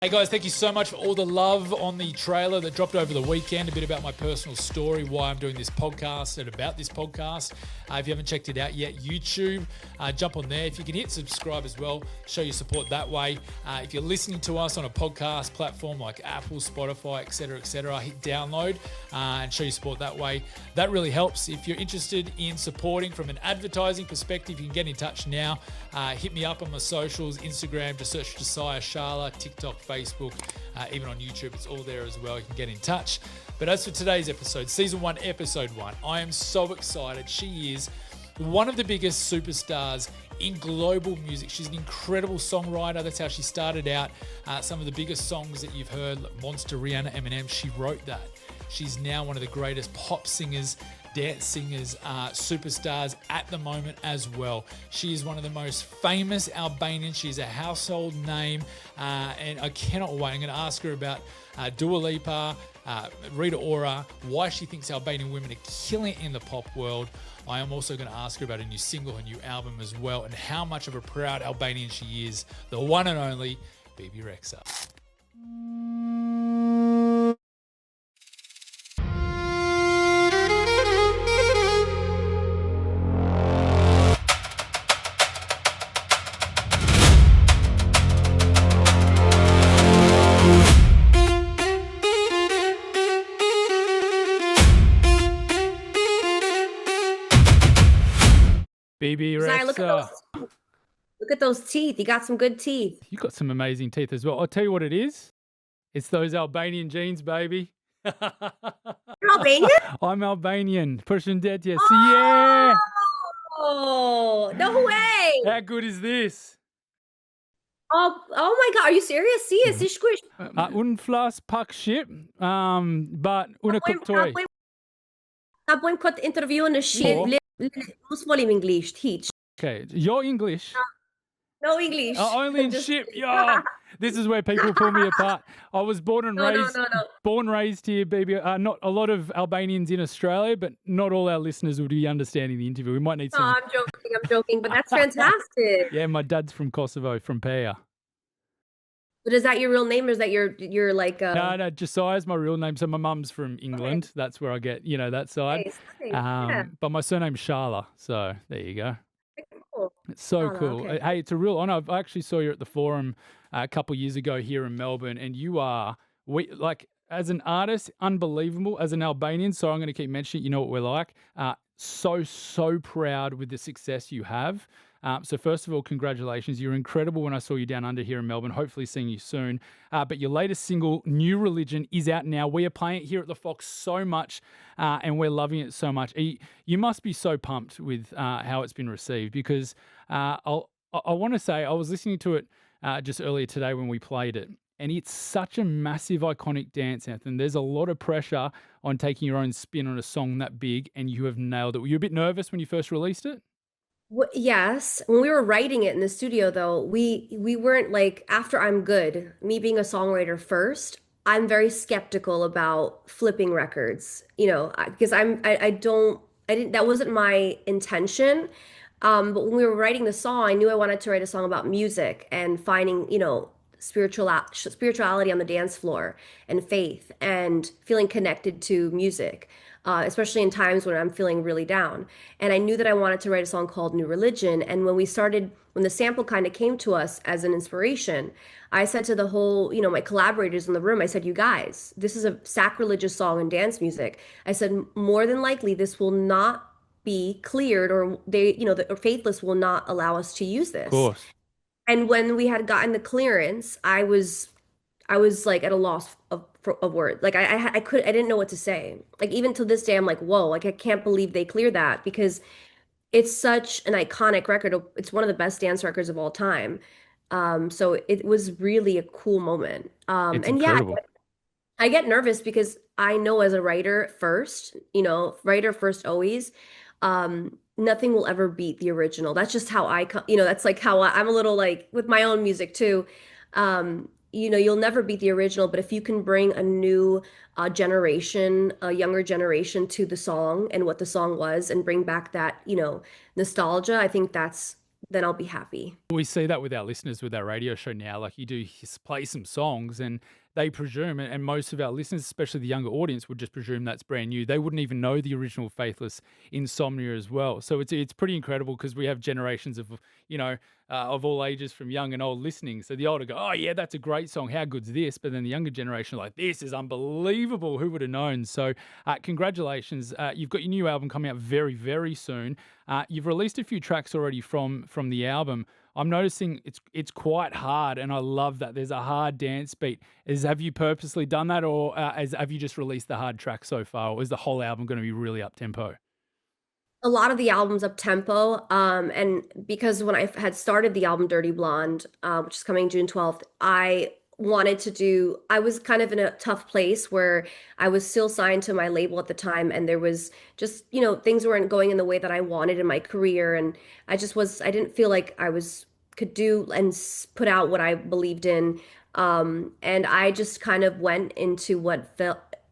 Hey guys, thank you so much for all the love on the trailer that dropped over the weekend. A bit about my personal story, why I'm doing this podcast and about this podcast. If you haven't checked it out yet, YouTube, jump on there. If you can hit subscribe as well, show your support that way. If you're listening to us on a podcast platform like Apple, Spotify, etc., hit download and show your support that way. That really helps. If you're interested in supporting from an advertising perspective, you can get in touch now. Hit me up on my socials, Instagram, just search Josiah, Shala, TikTok, Facebook, even on YouTube, it's all there as well. You can get in touch. But as for today's episode, season 1, episode 1, I am so excited. She is one of the biggest superstars in global music. She's an incredible songwriter. That's how she started out. Some of the biggest songs that you've heard, like Monster, Rihanna, Eminem, she wrote that. She's now one of the greatest pop singers, dance singers, superstars at the moment as well. She is one of the most famous Albanians. She's a household name, and I cannot wait. I'm going to ask her about Dua Lipa, Rita Ora, why she thinks Albanian women are killing it in the pop world. I am also going to ask her about a new single, her new album as well, and how much of a proud Albanian she is. The one and only Bebe Rexha. Bebe Rexha. Look at those teeth. You got some good teeth. You got some amazing teeth as well. I'll tell you what it is. It's those Albanian genes, baby. You're Albanian? I'm Albanian. Pushing dead, yes. Yeah. Oh, no way. How good is this? Oh my God. Are you serious? See, it's squish. Unflas pak ship, but una kuptoj. Ta bëjmë këtë intervju në shqip. Mos folim English, hiç. Okay, your English. No English. Only in ship. Yeah. This is where people pull me apart. I was born and raised here, baby. Not a lot of Albanians in Australia, but not all our listeners would be understanding the interview. We might need some. No, I'm joking, but that's fantastic. Yeah, my dad's from Kosovo, from Pea. But is that your real name, or is that your like? No, Josiah's my real name. So my mum's from England. Okay. That's where I get, that side. Nice. Yeah. But my surname's Shala. So there you go. Cool. It's so cool. Okay. Hey, it's a real honor. I actually saw you at the Forum a couple of years ago here in Melbourne, and you are, as an artist, unbelievable. As an Albanian, so I'm going to keep mentioning it. You know what we're like. So proud with the success you have. So first of all, congratulations. You're incredible when I saw you down under here in Melbourne, hopefully seeing you soon. But your latest single, New Religion, is out now. We are playing it here at the Fox so much, and we're loving it so much. You must be so pumped with how it's been received, because I want to say I was listening to it just earlier today when we played it, and it's such a massive, iconic dance anthem. There's a lot of pressure on taking your own spin on a song that big, and you have nailed it. Were you a bit nervous when you first released it? Yes. When we were writing it in the studio, though, we weren't like, after I'm Good, me being a songwriter first, I'm very skeptical about flipping records, because that wasn't my intention. But when we were writing the song, I knew I wanted to write a song about music and finding, spirituality on the dance floor and faith and feeling connected to music. Especially in times when I'm feeling really down. And I knew that I wanted to write a song called New Religion. And when the sample kind of came to us as an inspiration, I said to the whole, my collaborators in the room, I said, you guys, this is a sacrilegious song in dance music. I said, more than likely, this will not be cleared, or the Faithless will not allow us to use this. Of course. And when we had gotten the clearance, I was like at a loss of words. Like I didn't know what to say. Like even to this day, I'm like, whoa, like I can't believe they cleared that, because it's such an iconic record. It's one of the best dance records of all time. So it was really a cool moment. It's incredible. I get nervous because I know as a writer first, always, nothing will ever beat the original. That's just how that's like how I'm a little like with my own music too. You'll never beat the original, but if you can bring a new generation, a younger generation to the song and what the song was, and bring back that, nostalgia, I think that's then I'll be happy. We see that with our listeners with our radio show now. Like you do play some songs and they presume, and most of our listeners, especially the younger audience, would just presume that's brand new. They wouldn't even know the original Faithless Insomnia as well. So it's pretty incredible because we have generations of, of all ages from young and old listening. So the older go, oh yeah, that's a great song. How good's this? But then the younger generation are like, this is unbelievable. Who would have known? So congratulations. You've got your new album coming out very, very soon. You've released a few tracks already from the album. I'm noticing it's quite hard, and I love that. There's a hard dance beat. Have you purposely done that, or have you just released the hard track so far, or is the whole album going to be really up tempo? A lot of the album's up tempo, and because when I had started the album Dirty Blonde, which is coming June 12th, I was kind of in a tough place where I was still signed to my label at the time, and there was just, things weren't going in the way that I wanted in my career, and I didn't feel like could do and put out what I believed in. And I just kind of went into what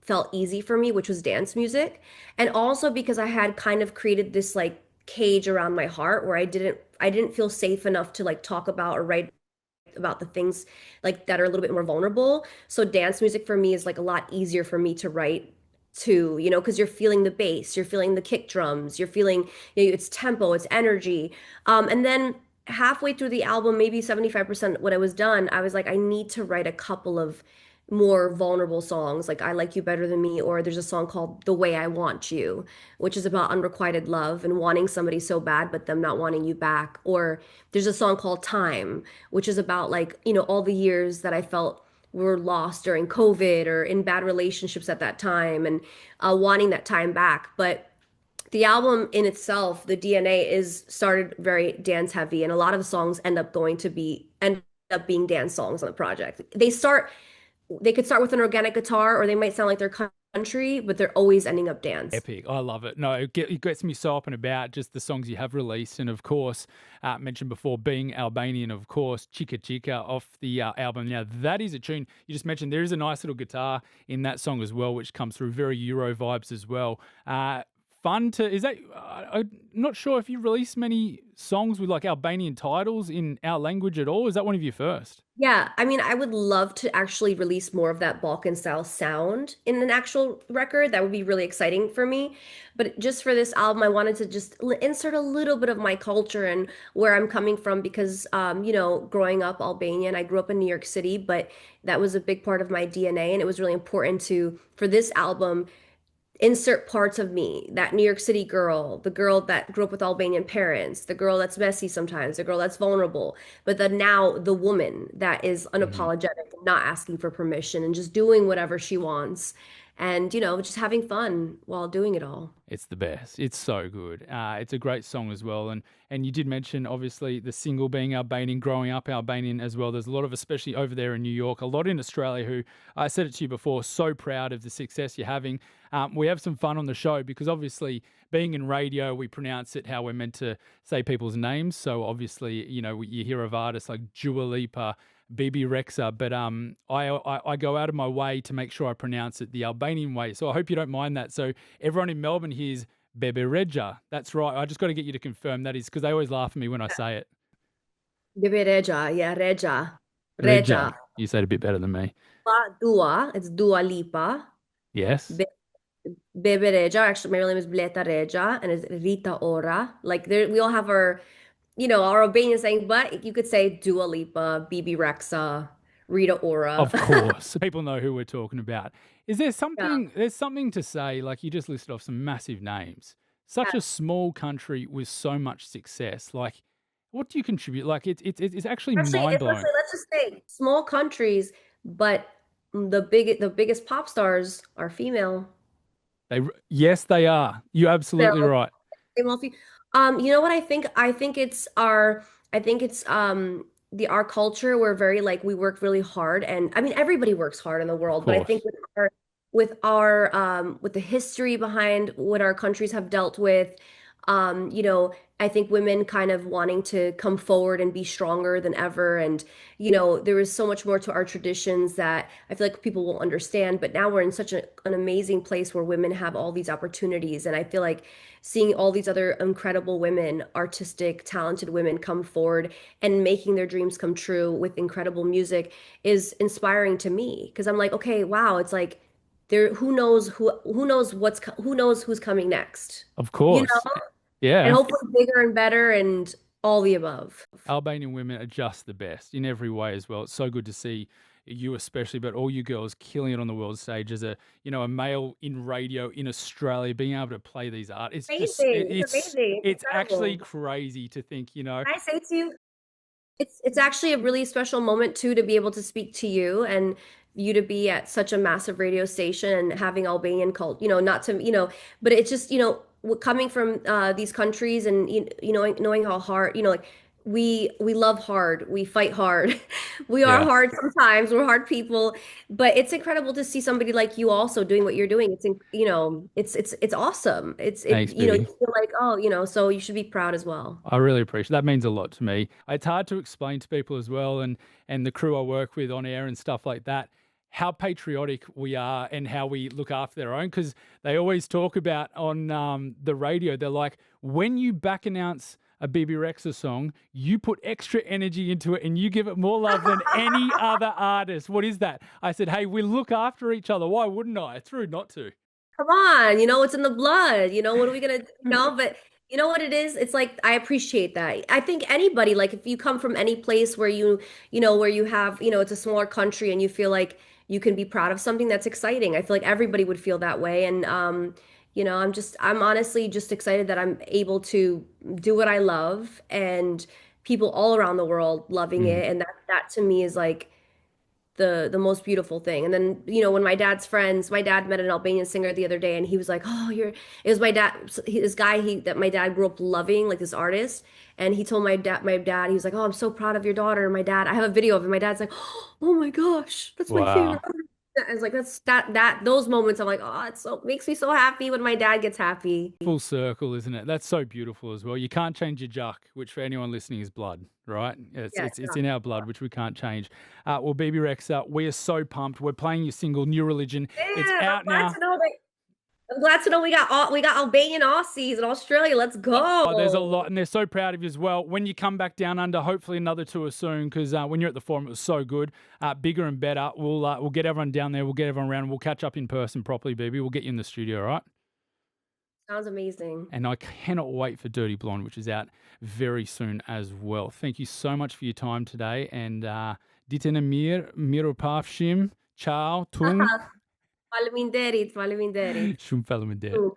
felt easy for me, which was dance music. And also because I had kind of created this like cage around my heart where I didn't feel safe enough to like talk about or write about the things like that are a little bit more vulnerable. So dance music for me is like a lot easier for me to write to, because you're feeling the bass, you're feeling the kick drums, you're feeling, it's tempo, it's energy. And then halfway through the album, maybe 75% when I was done, I was like, I need to write a couple of more vulnerable songs, like I Like You Better Than Me, or there's a song called The Way I Want You, which is about unrequited love and wanting somebody so bad, but them not wanting you back. Or there's a song called Time, which is about like, all the years that I felt were lost during COVID or in bad relationships at that time and wanting that time back. But the album in itself, the DNA is started very dance heavy, and a lot of the songs end up being dance songs on the project. They could start with an organic guitar, or they might sound like they're country, but they're always ending up dance. Epic. I love it. No, it gets me so up and about, just the songs you have released. And of course, mentioned before, being Albanian, of course, Chica Chica off the album. Now, that is a tune. You just mentioned there is a nice little guitar in that song as well, which comes through very Euro vibes as well. I'm not sure if you released many songs with like Albanian titles in our language at all. Is that one of your first? Yeah, I mean, I would love to actually release more of that Balkan style sound in an actual record. That would be really exciting for me. But just for this album, I wanted to just insert a little bit of my culture and where I'm coming from because, growing up Albanian, I grew up in New York City, but that was a big part of my DNA, and it was really important for this album insert parts of me, that New York City girl, the girl that grew up with Albanian parents, the girl that's messy sometimes, the girl that's vulnerable, but then now the woman that is unapologetic, not asking for permission and just doing whatever she wants and, just having fun while doing it all. It's the best. It's so good. It's a great song as well. And you did mention, obviously, the single being Albanian, growing up Albanian as well. There's a lot of, especially over there in New York, a lot in Australia who, I said it to you before, so proud of the success you're having. We have some fun on the show because obviously being in radio, we pronounce it how we're meant to say people's names. So obviously, you hear of artists like Dua Lipa, Bebe Rexha, but I go out of my way to make sure I pronounce it the Albanian way. So I hope you don't mind that. So everyone in Melbourne hears Bebe Rexha. That's right. I just got to get you to confirm that is because they always laugh at me when I say it. Bebe Rexha, yeah, Rexha. Rexha. You said it a bit better than me. It's Dua Lipa. Yes. Bebe Rexha, actually my real name is Bleta Rexha, and it's Rita Ora. Like we all have our Albanian saying, but you could say Dua Lipa, Bebe Rexha, Rita Ora. Of course. People know who we're talking about. Is there Yeah. there's something to say, like you just listed off some massive names. Such a small country with so much success. Like, what do you contribute? Like, it's actually mind-blowing. Let's just say small countries, but the biggest pop stars are female. Yes, they are. You're absolutely They're right. female. You know what I think? I think it's our culture. We're very like we work really hard, and I mean everybody works hard in the Of world, but I think course. with the history behind what our countries have dealt with, You know, I think women kind of wanting to come forward and be stronger than ever. And, you know, there is so much more to our traditions that I feel like people will understand. But now we're in such an amazing place where women have all these opportunities. And I feel like seeing all these other incredible women, artistic, talented women come forward and making their dreams come true with incredible music is inspiring to me. Because I'm like, okay, wow, it's like there, who knows who's coming next, Of you course. know? And Yeah. hopefully bigger and better and all the above. Albanian women are just the best in every way as well. It's so good to see you especially, but all you girls killing it on the world stage as a, you know, a male in radio in Australia, being able to play these art. It's just Amazing. It's amazing. It's it's actually incredible. crazy to think, you know. Can I say to you, it's actually a really special moment too to be able to speak to you and you to be at such a massive radio station and having Albanian cult, you know, not to, you know, but it's just, you know, coming from these countries and you know, knowing how hard, you know, like we love hard, we fight hard. We are Yeah. hard sometimes, we're hard people, but it's incredible to see somebody like you also doing what you're doing. You know, it's awesome. Thanks, You know, you Bibby. feel like, oh, you know, so you should be proud as well. I really appreciate that. Means a lot to me. It's hard to explain to people as well, and the crew I work with on air and stuff like that, how patriotic we are and how we look after their own. Because they always talk about on the radio, they're like, when you back announce a Bebe Rexha song, you put extra energy into it and you give it more love than any other artist. What is that? I said, hey, we look after each other. Why wouldn't I? It's rude not to. Come on, you know, it's in the blood. You know, what are we gonna, you know, but you know what it is? It's like I appreciate that. I think anybody, like if you come from any place where you know, where you have, you know, it's a smaller country and you feel like you can be proud of something that's exciting. I feel like everybody would feel that way. And you know, I'm honestly just excited that I'm able to do what I love and people all around the world loving Mm. it. And that to me is like the most beautiful thing. And then, you know, when my dad met an Albanian singer the other day and he was like, "Oh, it was my dad, this guy that my dad grew up loving, like this artist." And he told my dad, he was like, "Oh, I'm so proud of your daughter." And my dad, I have a video of it. My dad's like, "Oh my gosh, that's my favorite Wow. artist." I was like, those moments I'm like, "Oh, it's so makes me so happy when my dad gets happy." Full circle, isn't it? That's so beautiful as well. You can't change your juck, which for anyone listening is blood, right? It's Yeah, it's it's in our blood, which we can't change. Well, Bebe Rexha, we are so pumped. We're playing your single "New Religion." It's yeah, out now. I'm glad to know we got Albanian Aussies in Australia. Let's Oh, there's a go. lot, and they're so proud of you as well. When you come back down under, hopefully another tour soon, because when you're at the forum, it was so good, bigger and better. We'll get everyone down there. We'll get everyone around. We'll catch up in person properly, Bebe. We'll get you in the studio, all right? Sounds amazing. And I cannot wait for Dirty Blonde, which is out very soon as well. Thank you so much for your time today. And Ditena Miro Pavshim, Ciao, Tung, Faleminderit, faleminderit. Shumë faleminderit.